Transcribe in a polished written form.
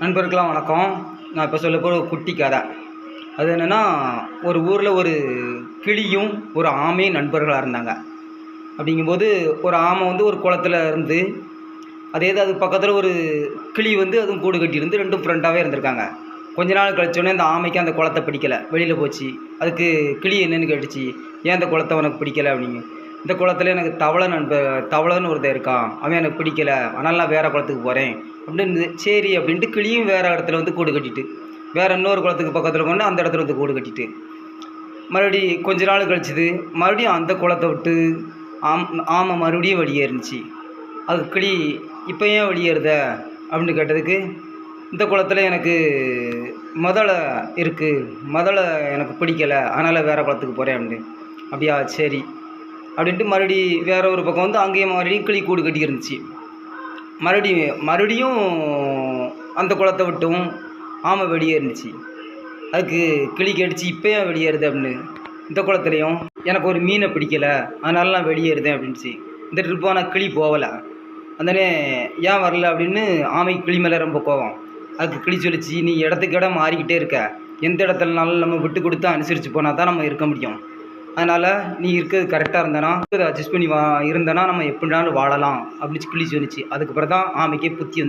நண்பருக்கெல்லாம் வணக்கம். நான் இப்போ சொல்ல போகிற ஒரு குட்டி கதை. அது என்னென்னா, ஒரு ஊரில் ஒரு கிளியும் ஒரு ஆமையும் நண்பர்களாக இருந்தாங்க. அப்படிங்கும்போது ஒரு ஆமை ஒரு குளத்துல இருந்து, அது பக்கத்தில் ஒரு கிளி அதுவும் கூடு கட்டியிருந்து ரெண்டும் ஃப்ரெண்டாகவே இருந்திருக்காங்க. கொஞ்ச நாள் கழிச்சோடனே அந்த ஆமைக்கு அந்த குளத்தை பிடிக்கலை, வெளியில் போச்சு. அதுக்கு கிளி என்னென்னு கேட்டுச்சு, ஏன் இந்த குளத்தை உனக்கு பிடிக்கலை அப்படிங்க. இந்த குளத்துல எனக்கு தவளைன்னு ஒருத்தன் இருக்கான், அவன் எனக்கு பிடிக்கலை, அதனால் நான் வேறு குளத்துக்கு போகிறேன் அப்படின்னு. சரி அப்படின்ட்டு கிளியும் வேறு இடத்துல கூடு கட்டிட்டு, வேறு இன்னொரு குளத்துக்கு பக்கத்தில் கொண்டு அந்த இடத்துல கூடு கட்டிட்டு, மறுபடியும் கொஞ்ச நாள் கழிச்சுது. மறுபடியும் அந்த குளத்தை விட்டு ஆமை மறுபடியும் வெளியேறிச்சு. அது கிளி, இப்போ ஏன் வெளியேறுத அப்படின்னு கேட்டதுக்கு, இந்த குளத்தில் எனக்கு முதலை எனக்கு பிடிக்கலை, அதனால் வேறு குளத்துக்கு போகிறேன் அப்படின்னு. அப்படியா, சரி அப்படின்ட்டு மறுபடியும் வேறு ஒரு பக்கம் அங்கேயும் மறுபடியும் கிளி கூடு கட்டி இருந்துச்சு. மறுபடியும் அந்த குளத்தை விட்டும் ஆமை வெளியேறிச்சு. அதுக்கு கிளி கேட்டுச்சு, இப்போ ஏன் வெளியேறுது அப்படின்னு. இந்த குளத்துலையும் எனக்கு ஒரு மீனை பிடிக்கலை, அதனால நான் வெளியேறுதேன் அப்படின்ச்சு. இந்த ட்ரிப்பாக நான் கிளி போகலை, அந்தனே ஏன் வரல அப்படின்னு ஆமைக்கு கிளி மேலே ரொம்ப கோவம். அதுக்கு கிளி சொல்லிச்சு, நீ இடத்துக்கு இடம் மாறிக்கிட்டே இருக்க, எந்த இடத்துலனாலும் நம்ம விட்டு கொடுத்து அனுசரித்து போனால் தான் நம்ம இருக்க முடியும். அதனால் நீ இருக்கிறது கரெக்டாக இருந்தனா, அட்ஜஸ்ட் பண்ணி இருந்தனா நம்ம எப்படினாலும் வாழலாம் அப்படின்னு கிளி சொல்லிச்சு. அதுக்கப்புறம் தான் ஆமைக்கே புத்தி வந்து